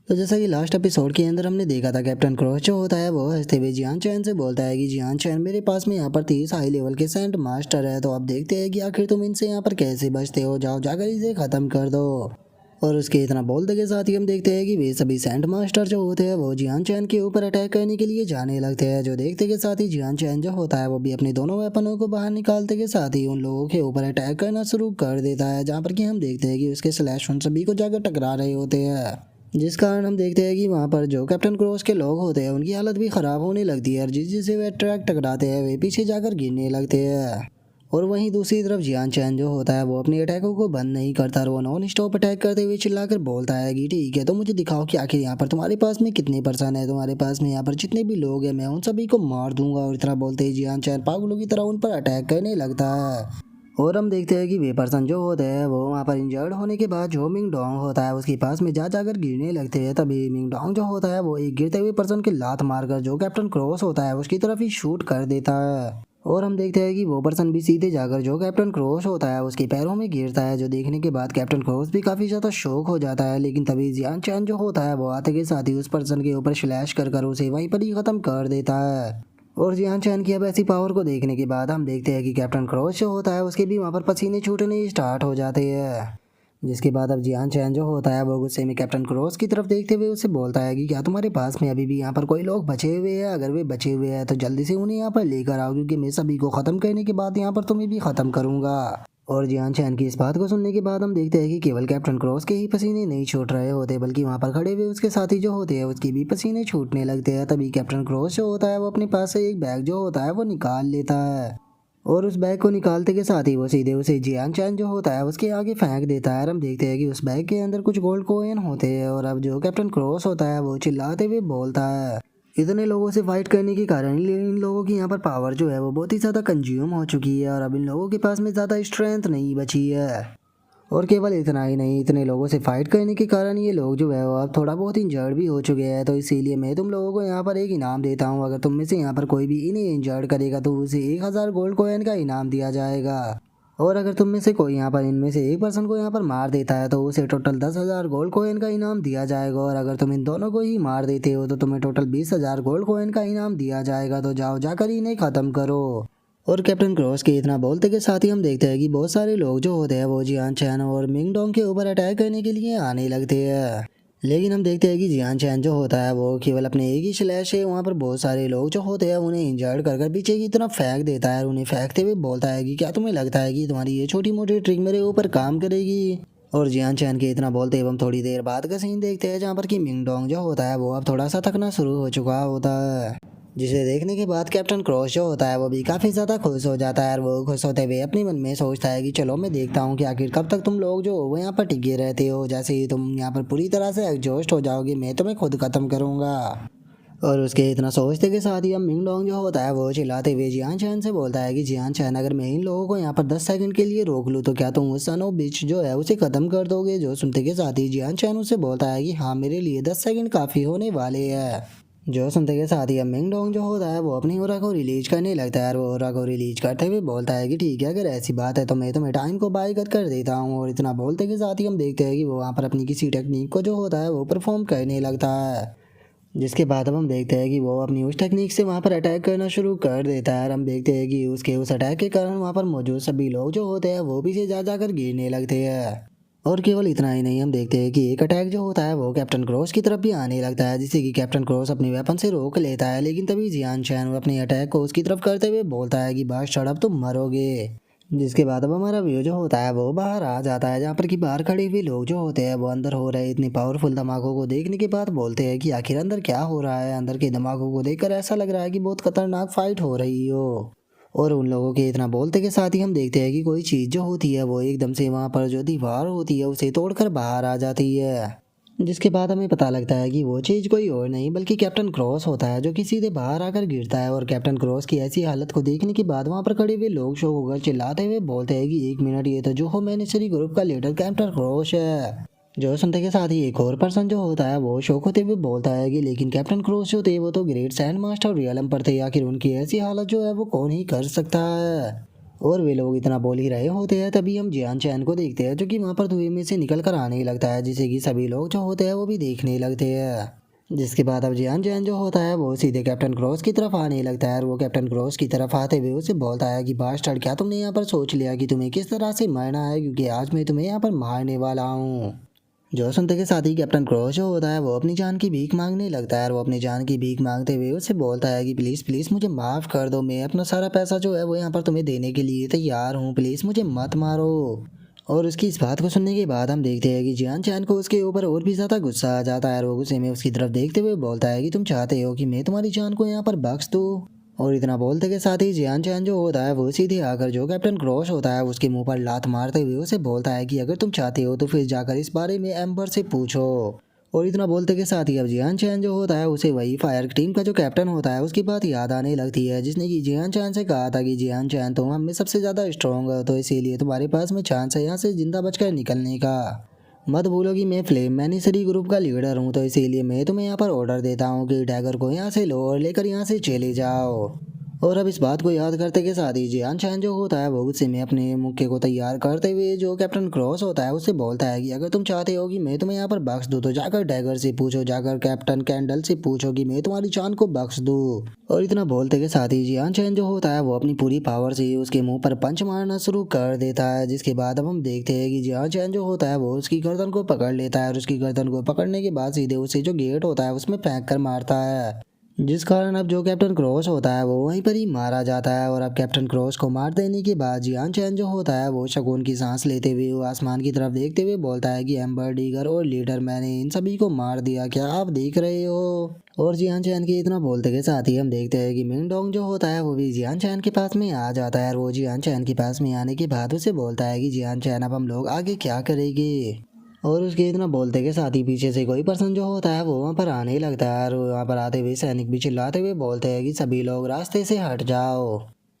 तो जैसा कि लास्ट एपिसोड के अंदर हमने देखा था, कैप्टन क्रॉस जो होता है वो हंसते हुए जियान चैन से बोलता है कि जियान चैन, मेरे पास में यहाँ पर 30 हाई लेवल के सेंट मास्टर है, तो अब देखते हैं कि आखिर तुम इनसे यहाँ पर कैसे बचते हो, जाओ जाकर इसे खत्म कर दो। और उसके इतना बोलते के साथ ही हम देखते हैं कि वे सभी सेंट मास्टर जो होते हैं वो जियान चैन के ऊपर अटैक करने के लिए जाने लगते हैं। जो देखते के साथ ही जियान चैन जो होता है वो भी अपने दोनों वेपनों को बाहर निकालते के साथ ही उन लोगों के ऊपर अटैक करना शुरू कर देता है, जहाँ पर कि हम देखते हैं कि उसके स्लैश उन सभी को जाकर टकरा रहे होते हैं। जिस कारण हम देखते हैं कि वहाँ पर जो कैप्टन क्रॉस के लोग होते हैं उनकी हालत भी ख़राब होने लगती है, और जिस जिसे वे ट्रैक टकराते हैं वे पीछे जाकर गिरने लगते हैं। और वहीं दूसरी तरफ जियान चैन जो होता है वो अपने अटैकों को बंद नहीं करता, और वो नॉन स्टॉप अटैक करते हुए चिल्लाकर बोलता है कि ठीक है, तो मुझे दिखाओ कि आखिर यहाँ पर तुम्हारे पास में कितने पर्सन है, तुम्हारे पास में यहाँ पर जितने भी लोग हैं मैं उन सभी को मार दूंगा। और इतना बोलते ही जियान चैन पागलों की तरह उन पर अटैक करने लगता है। और हम देखते हैं कि वे पर्सन जो होते हैं वो वहाँ पर इंजर्ड होने के बाद जो मिंग डोंग होता है उसके पास में जा जाकर गिरने लगते हैं। तभी मिंग डोंग जो होता है वो एक गिरते हुए पर्सन की लात मारकर जो कैप्टन क्रॉस होता है उसकी तरफ ही शूट कर देता है। और हम देखते हैं कि वो पर्सन भी सीधे जाकर जो कैप्टन क्रॉस होता है उसके पैरों में गिरता है, जो देखने के बाद कैप्टन क्रॉस भी काफ़ी ज़्यादा शौक हो जाता है। लेकिन तभी जियान चैन जो होता है वो आते के साथ ही उस पर्सन के ऊपर स्लैश कर कर उसे वहीं पर ही ख़त्म कर देता है। और जियान चैन की अब ऐसी पावर को देखने के बाद हम देखते हैं कि कैप्टन क्रॉस जो होता है उसके भी वहाँ पर पसीने छूटने स्टार्ट हो जाते हैं। जिसके बाद अब जियान चैन जो होता है वो गुस्से में कैप्टन क्रॉस की तरफ देखते हुए उससे बोलता है कि क्या तुम्हारे पास में अभी भी यहाँ पर कोई लोग बचे हुए हैं? अगर वे बचे हुए हैं तो जल्दी से उन्हें यहाँ पर लेकर आओ, क्योंकि मैं सभी को ख़त्म करने के बाद यहाँ पर तुम्हें भी ख़त्म करूँगा। और जियान चैन की इस बात को सुनने के बाद हम देखते हैं कि केवल कैप्टन क्रॉस के ही पसीने नहीं छूट रहे होते, बल्कि वहाँ पर खड़े हुए उसके साथी जो होते हैं उसके भी पसीने छूटने लगते हैं। तभी कैप्टन क्रॉस जो होता है वो अपने पास से एक बैग जो होता है वो निकाल लेता है, और उस बैग को निकालते के साथ ही वो सीधे उसे जियान चैन जो होता है उसके आगे फेंक देता है। और हम देखते हैं कि उस बैग के अंदर कुछ गोल्ड कोइन होते हैं, और अब जो कैप्टन क्रॉस होता है वो चिल्लाते हुए बोलता है, इतने लोगों से फाइट करने के कारण इन लोगों की यहाँ पर पावर जो है वो बहुत ही ज़्यादा कंज्यूम हो चुकी है, और अब इन लोगों के पास में ज़्यादा स्ट्रेंथ नहीं बची है। और केवल इतना ही नहीं, इतने लोगों से फाइट करने के कारण ये लोग जो है वो अब थोड़ा बहुत इंजर्ड भी हो चुके हैं, तो इसीलिए मैं तुम लोगों को यहाँ पर एक इनाम देता हूँ। अगर तुम में से यहाँ पर कोई भी इन्हें इंजर्ड करेगा तो उसे 1000 गोल्ड कॉइन का इनाम दिया जाएगा। और अगर तुम में से कोई यहाँ पर इनमें से एक पर्सन को यहाँ पर मार देता है तो उसे टोटल 10,000 गोल्ड कॉइन का इनाम दिया जाएगा। और अगर तुम इन दोनों को ही मार देते हो तो तुम्हें टोटल 20,000 गोल्ड कॉइन का इनाम दिया जाएगा। तो जाओ जाकर इन्हें ख़त्म करो। और कैप्टन क्रॉस के इतना बोलते के साथ ही हम देखते हैं कि बहुत सारे लोग जो होते हैं वो जियान चैन और मिंग डोंग के ऊपर अटैक करने के लिए आने लगते हैं। लेकिन हम देखते हैं कि जियान चैन जो होता है वो केवल अपने एक ही स्लैश से वहाँ पर बहुत सारे लोग जो होते हैं उन्हें इंजर्ड कर कर पीछे की तरफ फेंक देता है, और उन्हें फेंकते हुए बोलता है कि क्या तुम्हें लगता है कि तुम्हारी ये छोटी मोटी ट्रिक मेरे ऊपर काम करेगी? और जियान चैन के इतना बोलते एवं थोड़ी देर बाद का सीन देखते हैं, जहाँ पर कि मिंग डोंग जो होता है वो अब थोड़ा सा थकना शुरू हो चुका होता है, जिसे देखने के बाद कैप्टन क्रॉस जो होता है वो भी काफ़ी ज़्यादा खुश हो जाता है। और वो खुश होते हुए अपने मन में सोचता है कि चलो मैं देखता हूँ कि आखिर कब तक तुम लोग जो वो यहाँ पर टिके रहते हो, जैसे ही तुम यहाँ पर पूरी तरह से एग्जॉस्ट हो जाओगे मैं तुम्हें खुद ख़त्म करूँगा। और उसके इतना सोचते के साथ ही हम मिंग डोंग जो होता है वो चिल्लाते हुए जियान चैन से बोलता है कि जियान चैन, अगर मैं इन लोगों को यहाँ पर 10 सेकंड के लिए रोक लूँ तो क्या तुम उस सन ऑफ बिच जो है उसे ख़त्म कर दोगे? जो सुनते के साथ ही जियान चैन उससे बोलता है कि हाँ, मेरे लिए 10 सेकंड काफ़ी होने वाले हैं। जो सुनते के साथ ही अब मिंग डोंग जो होता है वो अपनी ओरा को रिलीज करने लगता है, और वो ओरा को रिलीज करते हुए बोलता है कि ठीक है, अगर ऐसी बात है तो मैं तुम्हें टाइम को बाय कर देता हूँ। और इतना बोलते के साथ ही हम देखते हैं कि वो वहाँ पर अपनी किसी टेक्निक को जो होता है वो परफॉर्म करने लगता है, जिसके बाद अब हम देखते हैं कि वो अपनी उस टेक्निक से वहाँ पर अटैक करना शुरू कर देता है। और हम देखते हैं कि उसके उस अटैक के कारण वहाँ पर मौजूद सभी लोग जो होते हैं वो भी से जा जाकर गिरने लगते हैं। और केवल इतना ही नहीं, हम देखते हैं कि एक अटैक जो होता है वो कैप्टन क्रॉस की तरफ भी आने लगता है, जिससे कि कैप्टन क्रॉस अपने वेपन से रोक लेता है। लेकिन तभी जियान चैन अपने अटैक को उसकी तरफ करते हुए बोलता है कि बस अब तुम मरोगे। जिसके बाद अब हमारा व्यू जो होता है वो बाहर आ जाता है, जहाँ पर कि बाहर खड़े हुए लोग जो होते हैं वो अंदर हो रहे इतने पावरफुल धमाकों को देखने के बाद बोलते हैं कि आखिर अंदर क्या हो रहा है। अंदर के धमाकों को देखकर ऐसा लग रहा है कि बहुत खतरनाक फाइट हो रही हो। और उन लोगों के इतना बोलते के साथ ही हम देखते हैं कि कोई चीज़ जो होती है वो एकदम से वहाँ पर जो दीवार होती है उसे तोड़कर बाहर आ जाती है, जिसके बाद हमें पता लगता है कि वो चीज़ कोई और नहीं बल्कि कैप्टन क्रॉस होता है, जो कि सीधे बाहर आकर गिरता है। और कैप्टन क्रॉस की ऐसी हालत को देखने के बाद वहाँ पर खड़े हुए लोग शोक होकर चिल्लाते हुए बोलते हैं कि एक मिनट, ये तो जो हो मैनेसरी ग्रुप का लीडर कैप्टन क्रॉस है। जो सुनते के साथ ही एक और पर्सन जो होता है वो शौक होते हुए बोलता है कि लेकिन कैप्टन क्रॉस जो थे वो तो ग्रेट सैंड मास्टर रियलम पर थे, आखिर उनकी ऐसी हालत जो है वो कौन ही कर सकता है। और वे लोग इतना बोल ही रहे होते हैं तभी हम जियान चैन को देखते हैं जो कि वहाँ पर धुएं में से निकल कर आने लगता है, जिसे कि सभी लोग जो होते हैं वो भी देखने लगते हैं। जिसके बाद अब जियान चैन जो होता है वो सीधे कैप्टन क्रॉस की तरफ आने लगता है और वो कैप्टन क्रॉस की तरफ आते हुए उसे बोलता है कि बास्टर्ड, क्या तुमने यहाँ पर सोच लिया कि तुम्हें किस तरह से मारना है, क्योंकि आज मैं तुम्हें यहाँ पर मारने वाला हूँ। जो सुनते के साथ ही कैप्टन क्रॉस जो होता है वो अपनी जान की भीख मांगने लगता है और वो अपनी जान की भीख मांगते हुए उससे बोलता है कि प्लीज़ प्लीज़ मुझे माफ़ कर दो, मैं अपना सारा पैसा जो है वो यहाँ पर तुम्हें देने के लिए तैयार हूँ, प्लीज़ मुझे मत मारो। और उसकी इस बात को सुनने के बाद हम देखते हैं कि जियान चैन को उसके ऊपर और भी ज़्यादा गुस्सा आ जाता है और वो गुस्से में उसकी तरफ देखते हुए बोलता है कि तुम चाहते हो कि मैं तुम्हारी जान को यहाँ पर बख्श दूँ। और इतना बोलते के साथ ही जियान चैन जो होता है वो सीधे आकर जो कैप्टन क्रॉस होता है उसके मुंह पर लात मारते हुए उसे बोलता है कि अगर तुम चाहते हो तो फिर जाकर इस बारे में एम्बर से पूछो। और इतना बोलते के साथ ही अब जियान चैन जो होता है उसे वही फायर टीम का जो कैप्टन होता है उसकी बात याद आने लगती है, जिसने कि जियान चैन से कहा था कि जियान चैन तुम हम में सबसे ज़्यादा स्ट्रॉन्ग हो, तो इसीलिए तुम्हारे पास में चांस है यहाँ से जिंदा बचकर निकलने का। मत भूलो कि मैं फ्लेम मैनिसरी ग्रुप का लीडर हूँ, तो इसीलिए मैं तुम्हें यहाँ पर ऑर्डर देता हूँ कि डैगर को यहाँ से लो और लेकर यहाँ से चले जाओ। और अब इस बात को याद करते के साथ ही जियान चैन जो होता है वो गुस्से में अपने मुक्के को तैयार करते हुए जो कैप्टन क्रॉस होता है उससे बोलता है कि अगर तुम चाहते हो कि मैं तुम्हें यहाँ पर बख्श दूँ तो जाकर डैगर से पूछो, जाकर कैप्टन कैंडल से पूछो कि मैं तुम्हारी जान को बख्श दूँ। और इतना बोलते के साथ ही जियान चैन जो होता है वो अपनी पूरी पावर से उसके मुंह पर पंच मारना शुरू कर देता है, जिसके बाद अब हम देखते हैं कि जियान चैन जो होता है वो उसकी गर्दन को पकड़ लेता है और उसकी गर्दन को पकड़ने के बाद सीधे उसे जो गेट होता है उसमें फेंक कर मारता है, जिस कारण अब जो कैप्टन क्रॉस होता है वो वहीं पर ही मारा जाता है। और अब कैप्टन क्रॉस को मार देने के बाद जियान चैन जो होता है वो सुकून की सांस लेते हुए वो आसमान की तरफ देखते हुए बोलता है कि एम्बर, डीगर और लीडर, मैंने इन सभी को मार दिया, क्या आप देख रहे हो। और जियान चैन के इतना बोलते के साथ ही हम देखते हैं कि मिंग डोंग जो होता है वो भी जियान चैन के पास में आ जाता है और वो जियान चैन के पास में आने के बाद उसे बोलता है कि जियान चैन अब हम लोग आगे क्या करेंगे। और उसके इतना बोलते के साथ ही पीछे से कोई पर्सन जो होता है वो वहाँ पर आने लगता है और वहाँ पर आते हुए सैनिक भी चिल्लाते हुए बोलते हैं कि सभी लोग रास्ते से हट जाओ।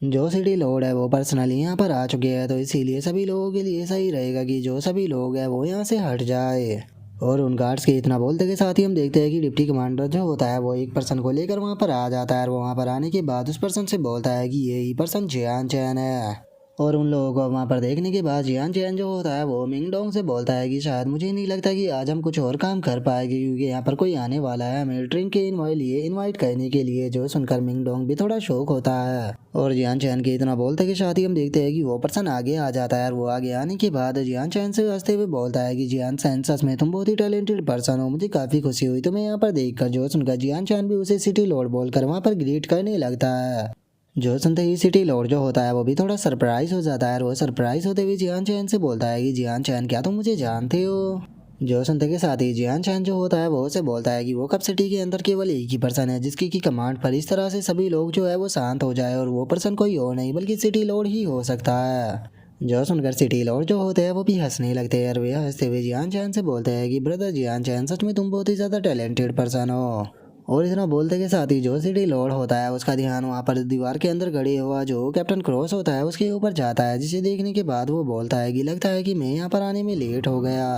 जो सिटी लॉर्ड है वो पर्सनली यहाँ पर आ चुके हैं, तो इसीलिए सभी लोगों के लिए सही रहेगा कि जो सभी लोग हैं वो यहाँ से हट जाए। और उन गार्ड्स के इतना बोलते के साथ ही हम देखते हैं कि डिप्टी कमांडर जो होता है वो एक पर्सन को लेकर वहाँ पर आ जाता है और वो वहाँ पर आने के बाद उस पर्सन से बोलता है कि यही पर्सन जियान चैन है। और उन लोगों को वहाँ पर देखने के बाद जियान चैन जो होता है वो मिंग डोंग से बोलता है कि शायद मुझे नहीं लगता कि आज हम कुछ और काम कर पाएंगे, क्योंकि यहाँ पर कोई आने वाला है हमें ड्रिंक के लिए इनवाइट करने के लिए। जो सुनकर मिंग डोंग भी थोड़ा शौक होता है और जियान चैन के इतना बोलते के साथ ही हम देखते हैं कि वो पर्सन आगे आ जाता है और वो आगे आने के बाद जियान चैन से हंसते हुए बोलता है कि जियान चैन सच में तुम बहुत ही टैलेंटेड पर्सन हो, मुझे काफ़ी खुशी हुई तुम्हें यहाँ पर देखकर। जो सुनकर जियान चैन भी उसे सिटी लॉर्ड बोलकर वहाँ पर ग्रीट करने लगता है। जो सुनते ही सिटी लॉर्ड जो होता है वो भी थोड़ा सरप्राइज हो जाता है और वो सरप्राइज होते हुए जियान चैन से बोलता है कि जियान चैन क्या तुम मुझे जानते हो। जो सुनते के साथ ही जियान चैन जो होता है वो उसे बोलता है कि वो कब सिटी के अंदर केवल एक ही पर्सन है जिसकी की कमांड पर इस तरह से सभी लोग जो है वो शांत हो जाए, और वो पर्सन कोई और नहीं बल्कि सिटी लॉर्ड ही हो सकता है। जो सुनकर सिटी लॉर्ड जो होते हैं वो भी हंसने लगते हैं और वे हंसते हुए जियान चैन से बोलते हैं कि ब्रदर जियान चैन सच में तुम बहुत ही ज़्यादा टैलेंटेड पर्सन हो। और इतना बोलते के साथ ही जो सिटी लॉर्ड होता है उसका ध्यान वहाँ पर दीवार के अंदर गड़े हुआ जो कैप्टन क्रॉस होता है उसके ऊपर जाता है, जिसे देखने के बाद वो बोलता है कि लगता है कि मैं यहाँ पर आने में लेट हो गया।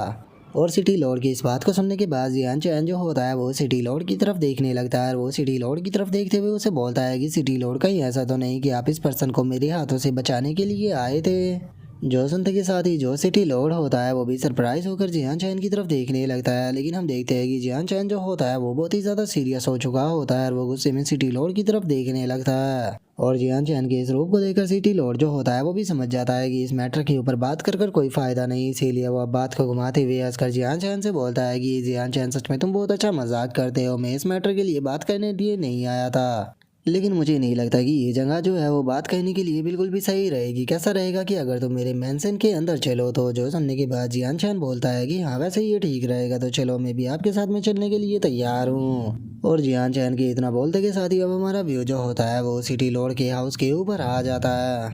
और सिटी लॉर्ड की इस बात को सुनने के बाद जियान चैन जो होता है वो सिटी लॉर्ड की तरफ देखने लगता है और वो सिटी लॉर्ड की तरफ देखते हुए उसे बोलता है कि सिटी लॉर्ड कहीं ऐसा तो नहीं कि आप इस पर्सन को मेरे हाथों से बचाने के लिए आए थे। जो सुनते के साथ ही जो सिटी लॉर्ड होता है वो भी सरप्राइज होकर जियान चैन की तरफ देखने लगता है, लेकिन हम देखते हैं कि जियान चैन जो होता है वो बहुत ही ज़्यादा सीरियस हो चुका होता है और वो गुस्से में सिटी लॉर्ड की तरफ देखने लगता है। और जियान चैन के इस रूप को देखकर सिटी लॉर्ड जो होता है वो भी समझ जाता है कि इस मैटर के ऊपर बात कर कोई फ़ायदा नहीं, इसीलिए वो अब बात को घुमाते हुए हंसकर जियान चैन से बोलता है कि जियान चैन सच में तुम बहुत अच्छा मजाक करते हो, मैं इस मैटर के लिए बात करने लिए नहीं आया था, लेकिन मुझे नहीं लगता कि ये जगह जो है वो बात कहने के लिए बिल्कुल भी सही रहेगी। कैसा रहेगा कि अगर तुम मेरे मेंशन के अंदर चलो। तो जो सुनने के बाद जियान चैन बोलता है कि हाँ वैसे ये ठीक रहेगा, तो चलो मैं भी आपके साथ में चलने के लिए तैयार हूँ। और जियान चैन के इतना बोलते के साथ ही अब हमारा व्यू जो होता है वो सिटी लॉर्ड के हाउस के ऊपर आ जाता है,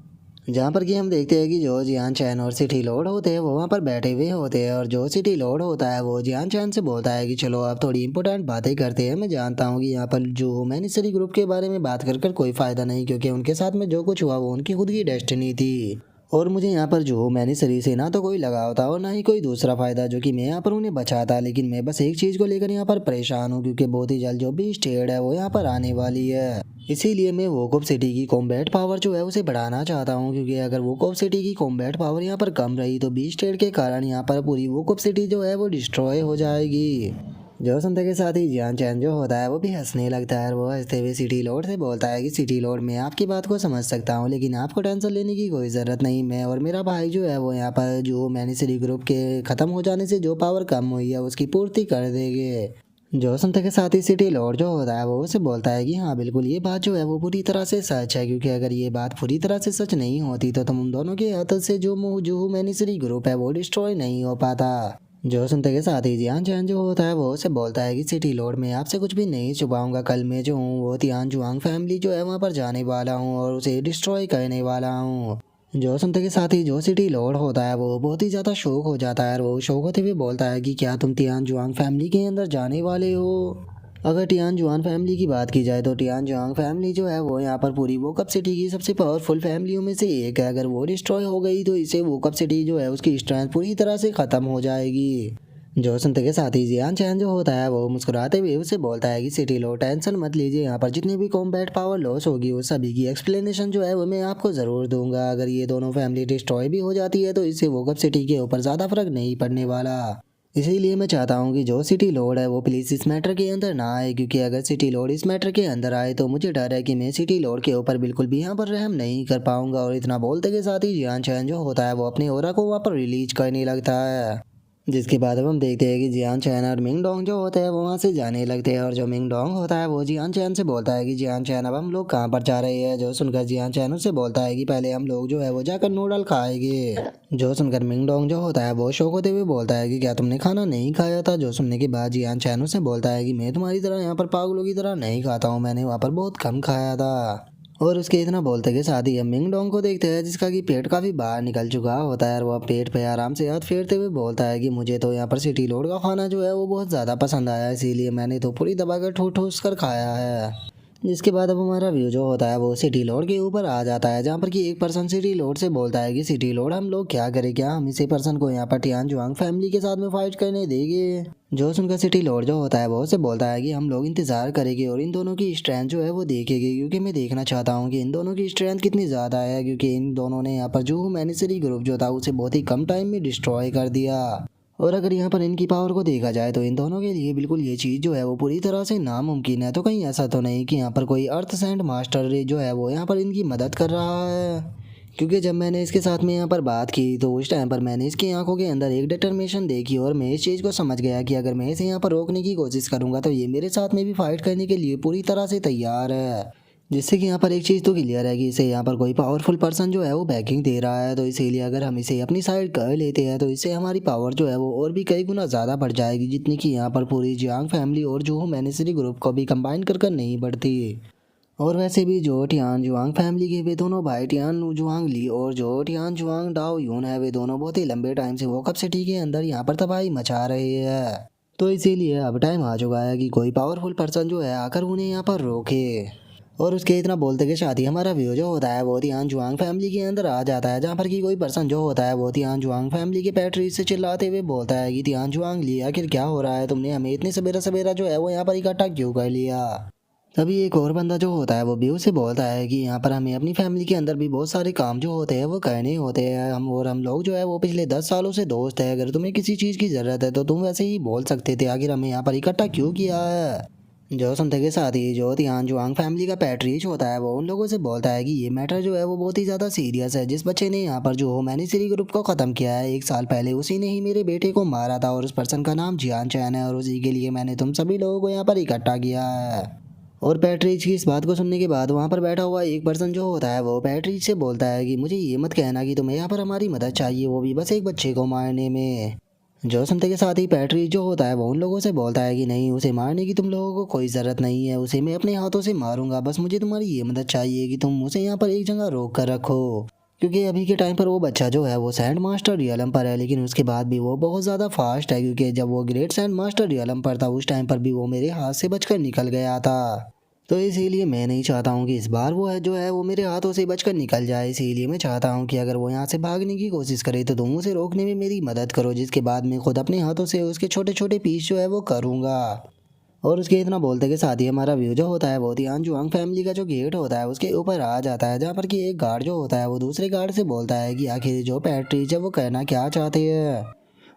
जहाँ पर कि हम देखते हैं कि जो जियान चैन और सिटी लॉर्ड होते हैं वो वहाँ पर बैठे हुए होते हैं। और जो सिटी लॉर्ड होता है वो जियान चैन से बोलता है कि चलो अब थोड़ी इंपॉर्टेंट बातें करते हैं। मैं जानता हूँ कि यहाँ पर जो मैनिसरी ग्रुप के बारे में बात कर कोई फ़ायदा नहीं, क्योंकि उनके साथ में जो कुछ हुआ वो उनकी खुद की डेस्टिनी थी और मुझे यहाँ पर जो मैंने शरीर से ना तो कोई लगाव था और ना ही कोई दूसरा फायदा जो कि मैं यहाँ पर उन्हें बचाता, लेकिन मैं बस एक चीज़ को लेकर यहाँ पर परेशान हूँ क्योंकि बहुत ही जल्द जो भी स्टेट है वो यहाँ पर आने वाली है। इसीलिए मैं वोकअप सिटी की कॉम्बैट पावर जो है उसे बढ़ाना चाहता हूँ, क्योंकि अगर वोकअप सिटी की कॉम्बैट पावर यहाँ पर कम रही तो बी स्टेट के कारण यहाँ पर पूरी वोकअप सिटी जो है वो डिस्ट्रॉय हो जाएगी। जो सुनते के साथ ही जियान चैन जो होता है वो भी हंसने लगता है और वो हंसते हुए सिटी लॉर्ड से बोलता है कि सिटी लॉर्ड, मैं आपकी बात को समझ सकता हूँ लेकिन आपको टेंशन लेने की कोई ज़रूरत नहीं। मैं और मेरा भाई जो है वो यहाँ पर जो मैंने सिटी ग्रुप के ख़त्म हो जाने से जो पावर कम हुई है उसकी पूर्ति कर देंगे। जो सुनते के साथ ही सिटी लॉर्ड जो होता है वो उसे बोलता है कि हाँ बिल्कुल ये बात जो है वो पूरी तरह से सच है, क्योंकि अगर ये बात पूरी तरह से सच नहीं होती तो तुम दोनों के हाथों से जो मैनी सिटी ग्रुप है वो डिस्ट्रॉय नहीं हो पाता। जो सुनते के साथ ही जियान चैन जो होता है वो उसे बोलता है कि सिटी लॉर्ड, मैं आपसे कुछ भी नहीं छुपाऊंगा, कल मैं जो हूँ वो तियान जुआंग फैमिली जो है वहाँ पर जाने वाला हूँ और उसे डिस्ट्रॉय करने वाला हूँ। जो सुनते के साथ ही जो सिटी लॉर्ड होता है वो बहुत ही ज़्यादा शौक हो जाता है और वो शौक होते हुए बोलता है कि क्या तुम तियान जुआंग फैमिली के अंदर जाने वाले हो। अगर टियान जुआन फैमिली की बात की जाए तो टियान जुआंग फैमिली जो है वो यहाँ पर पूरी वोकअप सिटी की सबसे पावरफुल फैमिलियों में से एक है। अगर वो डिस्ट्रॉय हो गई तो इसे वोकअप सिटी जो है उसकी स्ट्रेंथ पूरी तरह से ख़त्म हो जाएगी। जो सुनते के साथ ही जियान चैन जो होता है वो मुस्कुराते हुए उसे बोलता है कि सिटी लो टेंशन मत लीजिए, यहाँ पर जितनी भी कॉम्बैट पावर लॉस होगी वो सभी की एक्सप्लेनेशन जो है वो मैं आपको ज़रूर दूंगा। अगर ये दोनों फैमिली डिस्ट्रॉय भी हो जाती है तो इससे वोकअप सिटी के ऊपर ज़्यादा फर्क नहीं पड़ने वाला। इसीलिए मैं चाहता हूँ कि जो सिटी लॉर्ड है वो प्लीज़ इस मैटर के अंदर ना आए, क्योंकि अगर सिटी लॉर्ड इस मैटर के अंदर आए तो मुझे डर है कि मैं सिटी लॉर्ड के ऊपर बिल्कुल भी यहाँ पर रहम नहीं कर पाऊंगा। और इतना बोलते के साथ ही जियान चैन जो होता है वो अपने ओरा को वहाँ पर रिलीज करने लगता है, जिसके बाद अब हम देखते हैं कि जियान चैन और मिंग डोंग जो होते हैं वो वहाँ से जाने लगते हैं। और जो मिंग डोंग होता है वो जियान चैन से बोलता है कि जियान चैन अब हम लोग कहाँ पर जा रहे हैं। जो सुनकर जियान चैन उससे बोलता है कि पहले हम लोग जो है वो जाकर नूडल खाएंगे। जो सुनकर मिंग डोंग जो होता है वो शौक होते हुए बोलता है कि क्या तुमने खाना नहीं खाया था। जो सुनने के बाद जियान चैन उससे बोलता है कि मैं तुम्हारी तरह यहाँ पर पागलों की तरह नहीं खाता हूँ, मैंने वहाँ पर बहुत कम खाया था। और उसके इतना बोलते के साथ ही हम मिंग डोंग को देखते हैं जिसका कि पेट काफ़ी बाहर निकल चुका होता है और वह पेट पे आराम से हाथ फेरते हुए बोलता है कि मुझे तो यहाँ पर सिटी लॉर्ड का खाना जो है वो बहुत ज़्यादा पसंद आया, इसीलिए मैंने तो पूरी दबा कर ठूस ठूस कर खाया है। जिसके बाद अब हमारा व्यू जो होता है वो सिटी लॉर्ड के ऊपर आ जाता है, जहाँ पर कि एक पर्सन सिटी लॉर्ड से बोलता है कि सिटी लॉर्ड हम लोग क्या करें, क्या हम इसी पर्सन को यहाँ पर टियान जुआंग फैमिली के साथ में फाइट करने देंगे। जो सुनकर सिटी लॉर्ड जो होता है वो से बोलता है कि हम लोग इंतजार करेंगे और इन दोनों की स्ट्रेंथ जो है वो देखेंगे, क्योंकि मैं देखना चाहता हूँ कि इन दोनों की स्ट्रेंथ कितनी ज़्यादा है, क्योंकि इन दोनों ने यहाँ पर जो मैनिसरी ग्रुप जो था उसे बहुत ही कम टाइम में डिस्ट्रॉय कर दिया। और अगर यहाँ पर इनकी पावर को देखा जाए तो इन दोनों के लिए बिल्कुल ये चीज़ जो है वो पूरी तरह से नामुमकिन है। तो कहीं ऐसा तो नहीं कि यहाँ पर कोई अर्थ सैंड मास्टर जो है वो यहाँ पर इनकी मदद कर रहा है, क्योंकि जब मैंने इसके साथ में यहाँ पर बात की तो उस टाइम पर मैंने इसकी आंखों के अंदर एक डिटर्मिनेशन देखी और मैं इस चीज़ को समझ गया कि अगर मैं इसे यहाँ पर रोकने की कोशिश करूँगा तो ये मेरे साथ में भी फाइट करने के लिए पूरी तरह से तैयार है। जिससे कि यहाँ पर एक चीज़ तो क्लियर है कि इसे यहाँ पर कोई पावरफुल पर्सन जो है वो बैकिंग दे रहा है, तो इसीलिए अगर हम इसे अपनी साइड कर लेते हैं तो इससे हमारी पावर जो है वो और भी कई गुना ज़्यादा बढ़ जाएगी, जितनी कि यहाँ पर पूरी जियांग फैमिली और जो मैनेसरी ग्रुप को भी कंबाइन कर नहीं बढ़ती। और वैसे भी जो टियान जुआंग फैमिली के वे दोनों भाई टियान जुआंग ली और जो टियान जुआंग डाओ यून है, वे दोनों बहुत ही लंबे टाइम से वोकअप सिटी के अंदर यहाँ पर तबाही मचा रहे हैं। तो इसीलिए अब टाइम आ चुका है कि कोई पावरफुल पर्सन जो है आकर उन्हें यहाँ पर रोके। और उसके इतना बोलते के साथ ही हमारा व्यू जो होता है वो तियान जुआंग फैमिली के अंदर आ जाता है, जहाँ पर कि कोई पर्सन जो होता है वो तियान जुआंग फैमिली के पैट्री से चिल्लाते हुए बोलता है कि तियान जुआंग ली आखिर क्या हो रहा है, तुमने हमें इतने सवेरा सवेरा जो है वो यहाँ पर इकट्ठा क्यों कर लिया। तभी एक और बंदा जो होता है वो व्यू से बोलता है कि यहाँ पर हमें अपनी फैमिली के अंदर भी बहुत सारे काम जो होते हैं वो करने होते हैं, हम लोग जो है वो पिछले 10 सालों से दोस्त है, अगर तुम्हें किसी चीज़ की ज़रूरत है तो तुम वैसे ही बोल सकते थे, आखिर हमें यहाँ पर इकट्ठा क्यों किया है। जो सुनते के साथ ही जो तियान जुआंग फैमिली का पैट्रीज होता है वो उन लोगों से बोलता है कि ये मैटर जो है वो बहुत ही ज़्यादा सीरियस है, जिस बच्चे ने यहाँ पर जो मैनिसरी ग्रुप को ख़त्म किया है 1 साल पहले उसी ने ही मेरे बेटे को मारा था और उस पर्सन का नाम जियान चैन है और उसी के लिए मैंने तुम सभी लोगों को यहाँ पर इकट्ठा किया है। और पैट्रीज की इस बात को सुनने के बाद वहाँ पर बैठा हुआ एक पर्सन जो होता है वो पैट्रीज से बोलता है कि मुझे ये मत कहना कि तुम्हें यहाँ पर हमारी मदद चाहिए, वो भी बस एक बच्चे को मारने में। जो सुनते के साथ ही पैट्रीज जो होता है वो उन लोगों से बोलता है कि नहीं, उसे मारने की तुम लोगों को कोई ज़रूरत नहीं है, उसे मैं अपने हाथों से मारूंगा, बस मुझे तुम्हारी ये मदद चाहिए कि तुम उसे यहाँ पर एक जगह रोक कर रखो, क्योंकि अभी के टाइम पर वो बच्चा जो है वो सैंड मास्टर रियलम पर है, लेकिन उसके बाद भी वो बहुत ज़्यादा फास्ट है, क्योंकि जब वो ग्रेट सैंड मास्टर रियलम पर था उस टाइम पर भी वो मेरे हाथ से बचकर निकल गया था। तो इसीलिए मैं नहीं चाहता हूँ कि इस बार वो है जो है वो मेरे हाथों से बचकर निकल जाए। इसीलिए मैं चाहता हूँ कि अगर वो यहाँ से भागने की कोशिश करे तो तुम उसे रोकने में मेरी मदद करो, जिसके बाद मैं खुद अपने हाथों से उसके छोटे छोटे पीस जो है वो करूँगा। और उसके इतना बोलते के साथ ही हमारा व्यू जो होता है वो तियान जुआंग फैमिली का जो गेट होता है उसके ऊपर आ जाता है, जहाँ पर कि एक गार्ड जो होता है वो दूसरे गार्ड से बोलता है कि आखिर जो पैट्रिज है वो कहना क्या चाहते हैं।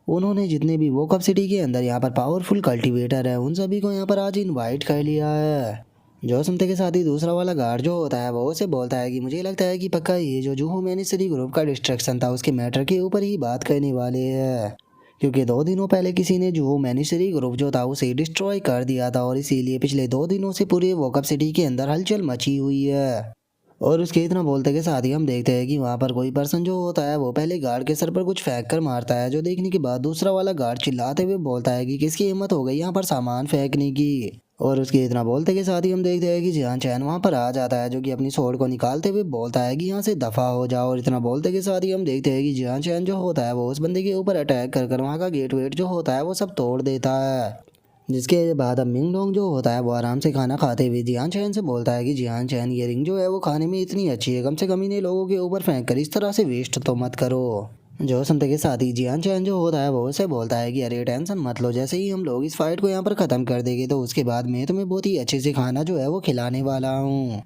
उन्होंने जितने भी वोकअप सिटी के अंदर यहाँ पर पावरफुल कल्टीवेटर है उन सभी को यहाँ पर आज इनवाइट कर लिया है। जो सुनते के साथ ही दूसरा वाला गार्ड जो होता है वो उसे बोलता है कि मुझे लगता है कि पक्का ये जो जूहू मैनिस्ट्री ग्रुप का डिस्ट्रक्शन था उसके मैटर के ऊपर ही बात करने वाले हैं, क्योंकि 2 दिनों पहले किसी ने जूहू मैनिस्ट्री ग्रुप जो था उसे डिस्ट्रॉय कर दिया था और इसीलिए पिछले 2 दिनों से पूरे वोकअप सिटी के अंदर हलचल मची हुई है। और उसके इतना बोलते के साथ ही हम देखते हैं कि वहाँ पर कोई पर्सन जो होता है वो पहले गार्ड के सर पर कुछ फेंक कर मारता है, जो देखने के बाद दूसरा वाला गार्ड चिल्लाते हुए बोलता है कि किसकी हिम्मत हो गई यहाँ पर सामान फेंकने की। और उसके इतना बोलते के साथ ही हम देखते हैं कि जियान चैन वहाँ पर आ जाता है, जो कि अपनी स्वॉर्ड को निकालते हुए बोलता है कि यहाँ से दफा हो जाओ। और इतना बोलते के साथ ही हम देखते हैं कि जियान चैन जो होता है वो उस बंदे के ऊपर अटैक कर कर वहाँ का गेट वेट जो होता है वो सब तोड़ देता है। जिसके बाद अब मिंग डोंग जो होता है वो आराम से खाना खाते हुए जियान चैन से बोलता है कि जियान चैन ये रिंग जो है वो खाने में इतनी अच्छी है, कम से कम इन्हें लोगों के ऊपर फेंक कर इस तरह से वेस्ट तो मत करो। जो सुनते के साथ ही जियान चैन जो होता है वो उसे बोलता है कि अरे टेंशन मत लो, जैसे ही हम लोग इस फाइट को यहाँ पर ख़त्म कर देंगे तो उसके बाद मैं तुम्हें बहुत ही अच्छे से खाना जो है वो खिलाने वाला हूँ।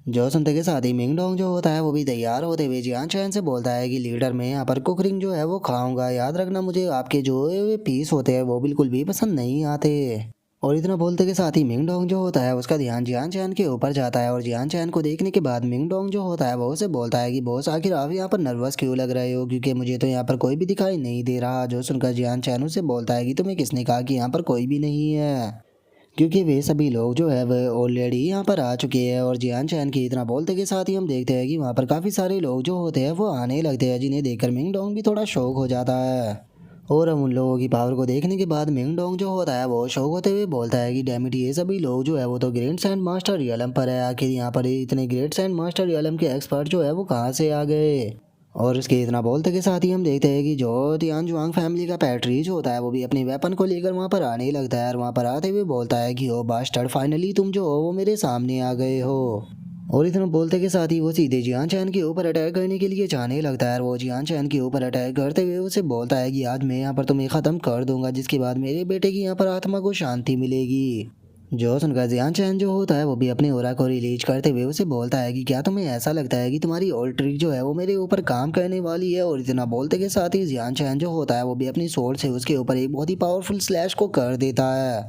जो सुनते के साथ ही मिंग डोंग जो होता है वो भी तैयार होते हुए जियान चैन से बोलता है कि लीडर मैं यहाँ पर कुकरिंग जो है वो खाऊंगा, याद रखना मुझे आपके जो पीस होते हैं वो बिल्कुल भी पसंद नहीं आते। और इतना बोलते के साथ ही मिंग डोंग जो होता है उसका ध्यान जियान चैन के ऊपर जाता है, और जियान चैन को देखने के बाद मिंग डोंग जो होता है वो उसे बोलता है कि बॉस आखिर आप यहाँ पर नर्वस क्यों लग रहे हो, क्योंकि मुझे तो यहाँ पर कोई भी दिखाई नहीं दे रहा। जो सुनकर जियान चैन उसे बोलता है कि तुम्हें किसने कहा कि यहाँ पर कोई भी नहीं है, क्योंकि वे सभी लोग जो है वह ऑलरेडी यहाँ पर आ चुके हैं। और जियान चैन की इतना बोलते के साथ ही हम देखते हैं कि वहाँ पर काफ़ी सारे लोग जो होते हैं वो आने लगते हैं, जिन्हें देखकर मिंग डोंग भी थोड़ा शौक हो जाता है। और हम उन लोगों की पावर को देखने के बाद मिंग डोंग जो होता है वो शौक होते हुए बोलता है कि डैमिट ये सभी लोग जो है वो तो ग्रेट सैंड मास्टर रियलम पर है, आखिर यहाँ पर इतने ग्रेट सैंड मास्टर रियलम के एक्सपर्ट जो है वो कहाँ से आ गए। और उसके इतना बोलते के साथ ही हम देखते हैं कि जो तियान जुआंग फैमिली का पैट्रीज होता है वो भी अपनी वेपन को लेकर वहाँ पर आने लगता है, और वहाँ पर आते हुए बोलता है कि ओ बास्टर्ड फाइनली तुम जो हो वो मेरे सामने आ गए हो। और इतना बोलते के साथ ही वो सीधे जियान चैन के ऊपर अटैक करने के लिए जाने लगता है, और वो जियान चैन के ऊपर अटैक करते हुए उसे बोलता है कि आज मैं यहाँ पर तुम्हें ख़त्म कर दूंगा, जिसके बाद मेरे बेटे की यहाँ पर आत्मा को शांति मिलेगी। जो सुनकर जियान चैन जो होता है वो भी अपने ओरा को रिलीज करते हुए उसे बोलता है कि क्या तुम्हें ऐसा लगता है कि तुम्हारी ओल्ड ट्रिक जो है वो मेरे ऊपर काम करने वाली है। और इतना बोलते के साथ ही जियान चैन जो होता है वो भी अपनी स्वॉर्ड से उसके ऊपर एक बहुत ही पावरफुल स्लैश को कर देता है।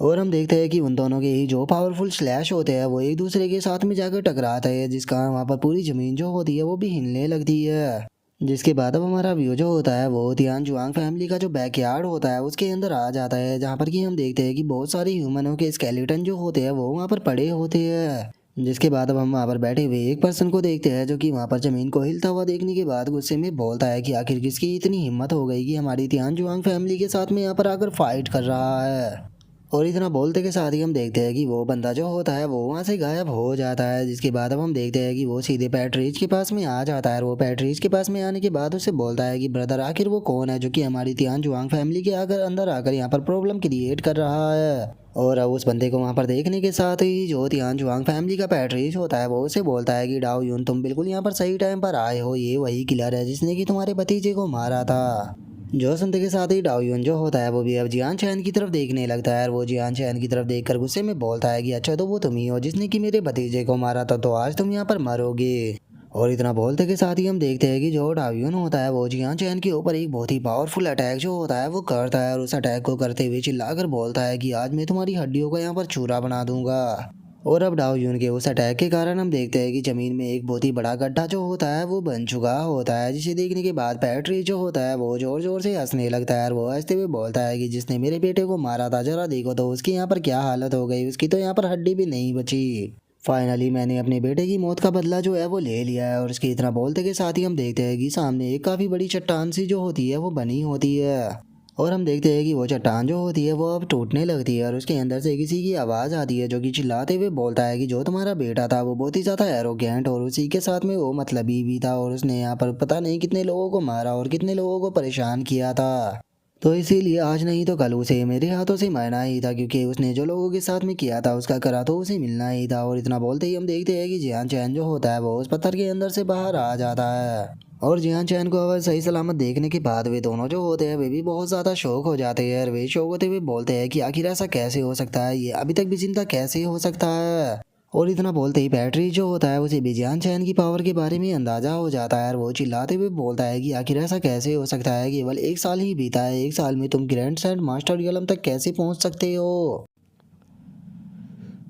और हम देखते हैं कि उन दोनों के ही जो पावरफुल स्लैश होते हैं वो एक दूसरे के साथ में जाकर टकराते हैं, जिसका वहाँ पर पूरी ज़मीन जो होती है वो भी हिलने लगती है। जिसके बाद अब हमारा व्यू जो होता है वो तियान जुआंग फैमिली का जो बैकयार्ड होता है उसके अंदर आ जाता है, जहाँ पर कि हम देखते हैं कि बहुत सारे ह्यूमनों के स्केलेटन जो होते हैं वो वहाँ पर पड़े होते हैं। जिसके बाद अब हम वहाँ पर बैठे हुए एक पर्सन को देखते हैं, जो कि वहाँ पर ज़मीन को हिलता हुआ देखने के बाद गुस्से में बोलता है कि आखिर किसकी इतनी हिम्मत हो गई कि हमारी तियान जुआंग फैमिली के साथ में यहाँ पर आकर फाइट कर रहा है। और इतना बोलते के साथ ही हम देखते हैं कि वो बंदा जो होता है वो वहाँ से गायब हो जाता है। जिसके बाद अब हम देखते हैं कि वो सीधे पैट्रिज के पास में आ जाता है, और वो पैट्रिज के पास में आने के बाद उसे बोलता है कि ब्रदर आखिर वो कौन है जो कि हमारी तियान जुआंग फैमिली के आकर अंदर आकर यहाँ पर प्रॉब्लम क्रिएट कर रहा है। और अब उस बंदे को वहाँ पर देखने के साथ ही जो तियान जुआंग फैमिली का पैट्रिज होता है वो उसे बोलता है कि डाओ यून तुम बिल्कुल यहाँ पर सही टाइम पर आए हो, ये वही किलर है जिसने कि तुम्हारे भतीजे को मारा था। जो सुनते के साथ ही डाओयुन जो होता है वो भी अब जियान चैन की तरफ देखने लगता है, और वो जियान चैन की तरफ देखकर गुस्से में बोलता है कि अच्छा तो वो तुम ही हो जिसने कि मेरे भतीजे को मारा था, तो आज तुम यहाँ पर मरोगे। और इतना बोलते के साथ ही हम देखते हैं कि जो डाओयुन होता है वो जियान चैन के ऊपर एक बहुत ही पावरफुल अटैक जो होता है वो करता है, और उस अटैक को करते हुए चिल्लाकर बोलता है कि आज मैं तुम्हारी हड्डियों का यहाँ पर चूरा बना दूंगा। और अब डाउ यून के उस अटैक के कारण हम देखते हैं कि ज़मीन में एक बहुत ही बड़ा गड्ढा जो होता है वो बन चुका होता है, जिसे देखने के बाद पैट्री जो होता है वो जोर जोर से हंसने लगता है, और वो हंसते हुए बोलता है कि जिसने मेरे बेटे को मारा था जरा देखो तो उसकी यहाँ पर क्या हालत हो गई, उसकी तो यहाँ पर हड्डी भी नहीं बची। फाइनली मैंने अपने बेटे की मौत का बदला जो है वो ले लिया है। और इसके इतना बोलते के साथ ही हम देखते हैं कि सामने एक काफ़ी बड़ी चट्टान सी जो होती है वो बनी होती है, और हम देखते हैं कि वो चट्टान जो होती है वो अब टूटने लगती है, और उसके अंदर से किसी की आवाज़ आती है जो कि चिल्लाते हुए बोलता है कि जो तुम्हारा बेटा था वो बहुत ही ज़्यादा एरोगेंट और उसी के साथ में वो मतलबी भी था, और उसने यहाँ पर पता नहीं कितने लोगों को मारा और कितने लोगों को परेशान किया था। तो इसीलिए आज नहीं तो कल उसे मेरे हाथों से मरना ही था, क्योंकि उसने जो लोगों के साथ में किया था उसका करा तो उसे मिलना ही था। और इतना बोलते ही हम देखते हैं कि जियान चैन जो होता है वो उस पत्थर के अंदर से बाहर आ जाता है। और जियान चैन को अगर सही सलामत देखने के बाद वे दोनों जो होते हैं वे भी बहुत ज़्यादा शौक हो जाते हैं। और वे शौक होते हुए बोलते हैं कि आखिर ऐसा कैसे हो सकता है, ये अभी तक भी जिंदा कैसे हो सकता है। और इतना बोलते ही बैटरी जो होता है उसे बिजियान चैन की पावर के बारे में अंदाजा हो जाता है। और वो चिल्लाते हुए बोलता है कि आखिर ऐसा कैसे हो सकता है, केवल 1 साल ही बीता है, 1 साल में तुम ग्रैंड सैंड मास्टर रियलम तक कैसे पहुंच सकते हो।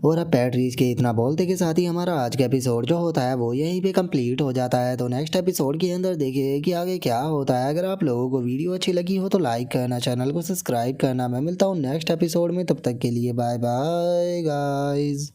और अब पैट्रीज के इतना बोलते के साथ ही हमारा आज का एपिसोड जो होता है वो यहीं पे कंप्लीट हो जाता है। तो नेक्स्ट एपिसोड के अंदर देखिए कि आगे क्या होता है। अगर आप लोगों को वीडियो अच्छी लगी हो तो लाइक करना, चैनल को सब्सक्राइब करना। मैं मिलता हूँ नेक्स्ट एपिसोड में, तब तक के लिए बाय बाय गाइज।